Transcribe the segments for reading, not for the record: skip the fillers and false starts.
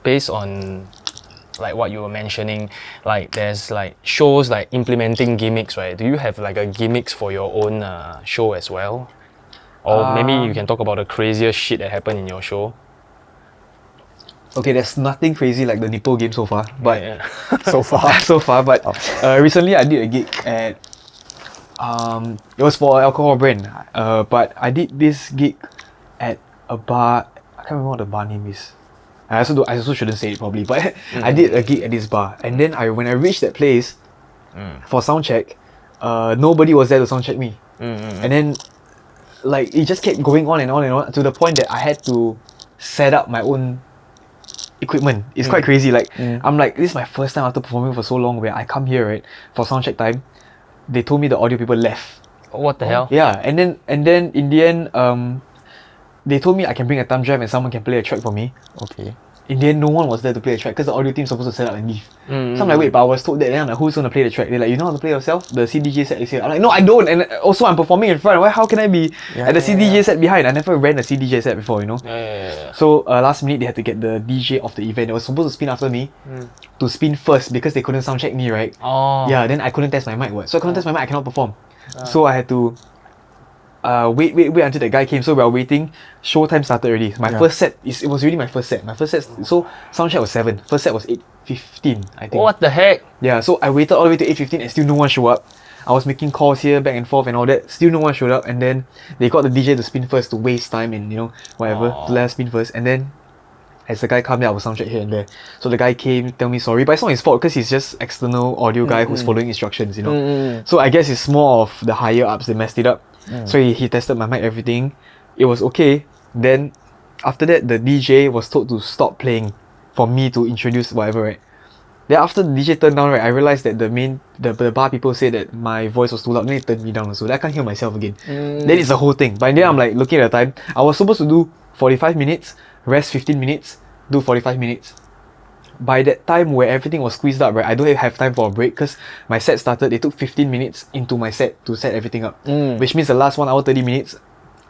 based on like what you were mentioning, like there's like shows like implementing gimmicks, right? Do you have like a gimmicks for your own show as well? Or maybe you can talk about the craziest shit that happened in your show. Okay, there's nothing crazy like the nipple game so far, but So far. but recently I did a gig at it was for an alcohol brand, but I did this gig at a bar. I can't remember what the bar name is. I also shouldn't say it probably, but I did a gig at this bar, and then when I reached that place for sound check, nobody was there to sound check me, and then like it just kept going on and on and on to the point that I had to set up my own equipment. It's quite crazy. Like I'm like, this is my first time after performing for so long where I come here, right, for sound check time. They told me the audio people left. What the hell? Yeah, and then in the end, they told me I can bring a thumb drive and someone can play a track for me. Okay. In the end, no one was there to play a track because the audio team supposed to set up and leave. So I'm like, wait, but I was told that. Then I'm like, who's gonna play the track? They're like, you know how to play yourself? The CDJ set is here. I'm like, no, I don't. And also, I'm performing in front. How can I be at the CDJ set behind? I never ran a CDJ set before, you know. So last minute, they had to get the DJ of the event. They was supposed to spin after me to spin first because they couldn't sound check me, right? Yeah. Then I couldn't test my mic. So I couldn't test my mic. I cannot perform. So I had to wait until the guy came. So we were waiting. Show time started already. My first set it was really my first set. So sound check was 7. First set was 8:15, I think. What the heck? Yeah, so I waited all the way to 8:15 and still no one showed up. I was making calls here back and forth and all that. Still no one showed up, and then they got the DJ to spin first to waste time and whatever to let us spin first. And then as the guy come there, I was sound check here and there. So the guy came, tell me sorry, but it's not his fault because he's just external audio guy who's following instructions, So I guess it's more of the higher ups that messed it up. So he tested my mic, everything. It was okay. Then after that, the DJ was told to stop playing for me to introduce whatever, right? Then after the DJ turned down, right, I realized that the bar people said that my voice was too loud. Then they turned me down also. Then I can't hear myself again. Then it's the whole thing. But then I'm like looking at the time. I was supposed to do 45 minutes, rest 15 minutes, do 45 minutes. By that time where everything was squeezed up, right, I don't have time for a break because my set started. They took 15 minutes into my set to set everything up, which means the last 1 hour 30 minutes,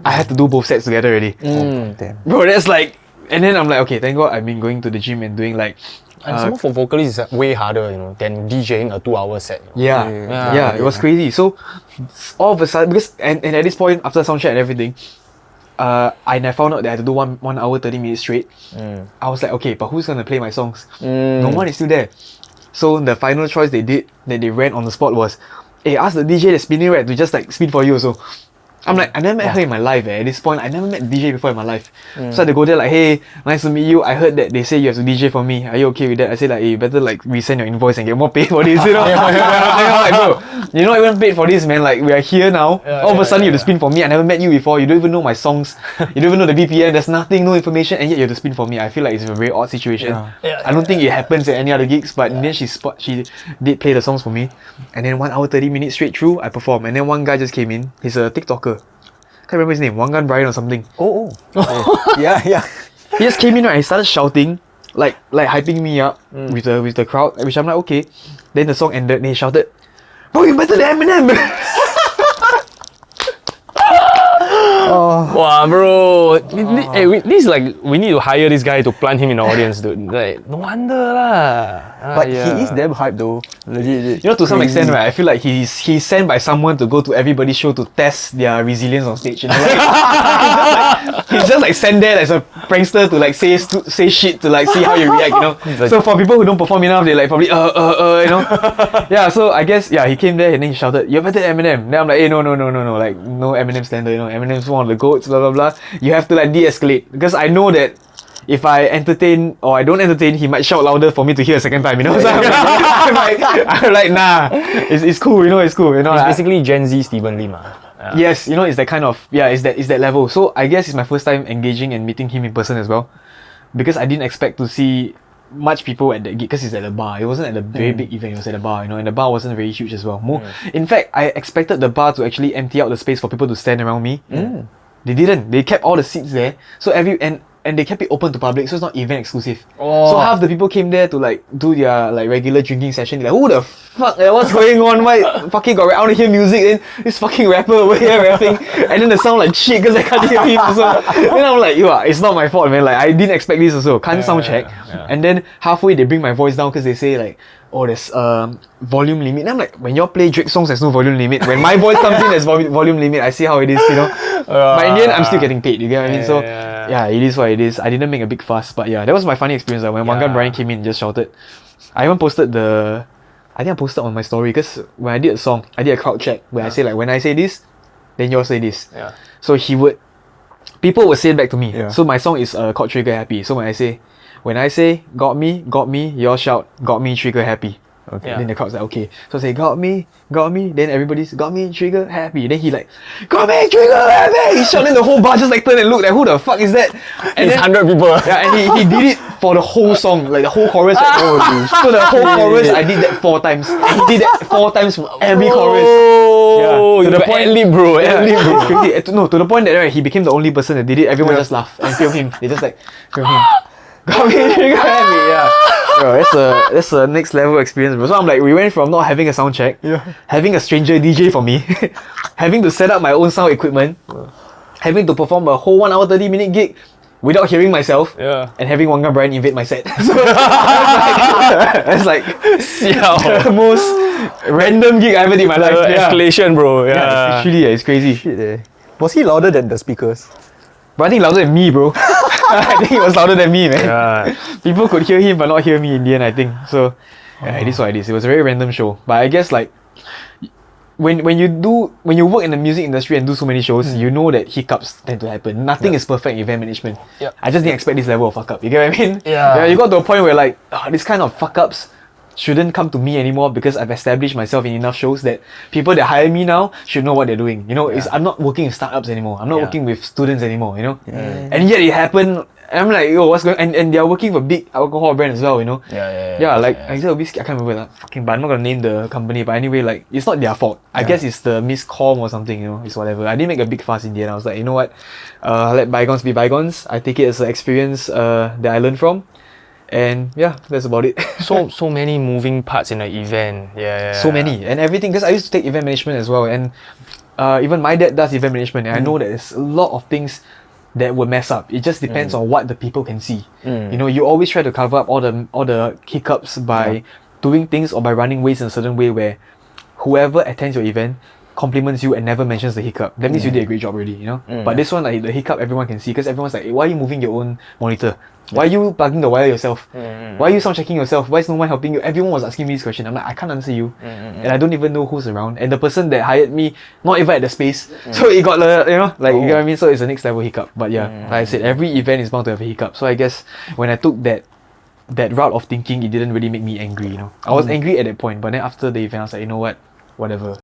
I had to do both sets together already. Damn. Bro, that's like, and then I'm like, okay, thank God I've been going to the gym and doing like. And some for vocalists is way harder, than DJing a 2-hour set. Yeah, it was crazy. So all of a sudden, because and at this point after soundcheck and everything, I found out that I had to do 1 hour 30 minutes straight. I was like, okay, but who's gonna play my songs? No one is still there. So the final choice they did that they ran on the spot was, hey, ask the DJ that's spinning right to just like spin for you also. I'm like, I never met her in my life. At this point, I never met DJ before in my life. So I had to go there like, hey, nice to meet you. I heard that they say you have to DJ for me. Are you okay with that? I said like, hey, you better like resend your invoice and get more paid for this, I'm like, bro, you're not even paid for this, man. Like, we are here now. All of a sudden you have to spin for me. I never met you before. You don't even know my songs. You don't even know the BPM. There's nothing, no information, and yet you have to spin for me. I feel like it's a very odd situation. I don't think it happens at any other gigs, but then she did play the songs for me. And then 1 hour 30 minutes straight through, I performed. And then one guy just came in. He's a TikToker. Can't remember his name, Wangan Brian or something. Yeah. He just came in and he started shouting, like hyping me up with the crowd, which I'm like, okay. Then the song ended and he shouted, bro, you better than Eminem! Wow, bro. This is like, we need to hire this guy to plant him in the audience, dude. Like, no wonder lah. But he is damn hype though. Legit. To some extent, right, I feel like he's sent by someone to go to everybody's show to test their resilience on stage. He's just like sent there as a prankster to like say shit to like see how you react, So for people who don't perform enough, they like probably Yeah, so I guess he came there and then he shouted, "You're better than Eminem." Then I'm like, hey, no, like no Eminem standard, Eminem's one of the goats, blah blah blah. You have to like de-escalate because I know that if I entertain or I don't entertain, he might shout louder for me to hear a second time, So I'm like, nah, it's cool, it's cool, It's basically Gen Z Stephen Lim. Yes, it's that kind of, it's that level. So I guess it's my first time engaging and meeting him in person as well, because I didn't expect to see much people at that gig because it's at a bar. It wasn't at a very big event, it was at a bar, and the bar wasn't very huge as well. In fact, I expected the bar to actually empty out the space for people to stand around me. They didn't. They kept all the seats there. So and they kept it open to public, so it's not event exclusive. Oh. So half the people came there to like do their like regular drinking session. They're like, who the fuck? What's going on? Why fucking got? I want to hear music. Then this fucking rapper over here rapping, and then the sound like shit because I can't hear him. So then I'm like, it's not my fault, man. Like I didn't expect this also. Can't sound check. Yeah. And then halfway they bring my voice down because they say like, oh, there's volume limit. And I'm like, when y'all play Drake songs, there's no volume limit. When my voice comes in, there's volume limit. I see how it is, you know. But in the end, I'm still getting paid. You get what I mean? So yeah, it is what it is. I didn't make a big fuss, but yeah, that was my funny experience. When Wangan Brian came in and just shouted. I even posted I think I posted on my story because when I did a song, I did a crowd check where I say like, when I say this, then you all say this. Yeah. So people would say it back to me. Yeah. So my song is called Trigger Happy. So when I say got me, you all shout got me, trigger happy. Okay. Yeah. Then the crowd's like, okay. So I say got me, then everybody's got me, trigger happy. Then he like, got me, trigger happy. He shouted, the whole bar just like turned and looked like, who the fuck is that? And It's then, 100 people. yeah, and he did it for the whole song, like the whole chorus. So the whole chorus, I did that 4 times. And he did that 4 times for every chorus. Oh, to you the got point, ad-lib, bro. yeah, Ad-lib, bro. it's crazy. No, to the point that right, he became the only person that did it. Everyone just laughed and film him. They just like film him. Got me, trigger happy, yeah. Bro, that's a next level experience, bro. So I'm like, we went from not having a sound check, having a stranger DJ for me, having to set up my own sound equipment, having to perform a whole 1 hour 30-minute gig without hearing myself, Yeah. and having Wangan Brian invade my set. So that's like the most random gig I ever did in my life. Escalation, bro. Yeah, Yeah. it's really, it's crazy. Shit, eh. Was he louder than the speakers? But I think louder than me, bro. I think he was louder than me, man. Yeah. People could hear him but not hear me in the end, I think. So yeah, it is what it is. It was a very random show. But I guess like when you work in the music industry and do so many shows, you know that hiccups tend to happen. Nothing is perfect in event management. Yep. I just didn't expect this level of fuck up. You get what I mean? Yeah. You got to a point where like this kind of fuck ups shouldn't come to me anymore because I've established myself in enough shows that people that hire me now should know what they're doing. You know, I'm not working with startups anymore. I'm not working with students anymore, you know? And yet it happened. I'm like, yo, what's going on? And they're working for big alcohol brand as well, you know? Like Axel Brizzy, I can't remember that fucking, but I'm not gonna name the company. But anyway, like, it's not their fault. I guess it's the miscom or something, you know? It's whatever. I didn't make a big fuss in the end. I was like, you know what? Let bygones be bygones. I take it as an experience that I learned from. And yeah, that's about it. So many moving parts in the event. Yeah. So many and everything, because I used to take event management as well, and even my dad does event management, and I know that there's a lot of things that would mess up. It just depends on what the people can see. You know, you always try to cover up all the hiccups by doing things or by running ways in a certain way where whoever attends your event compliments you and never mentions the hiccup. That means you did a great job already, you know. But this one, like the hiccup, everyone can see because everyone's like, why are you moving your own monitor? Why are you plugging the wire yourself? Why are you sound checking yourself? Why is no one helping you? Everyone was asking me this question. I'm like, I can't answer you, and I don't even know who's around. And the person that hired me, not even at the space, so it got you know, like you get what I mean. So it's a next level hiccup. But yeah, like I said, every event is bound to have a hiccup. So I guess when I took that route of thinking, it didn't really make me angry. You know, I was angry at that point, but then after the event, I was like, you know what, whatever.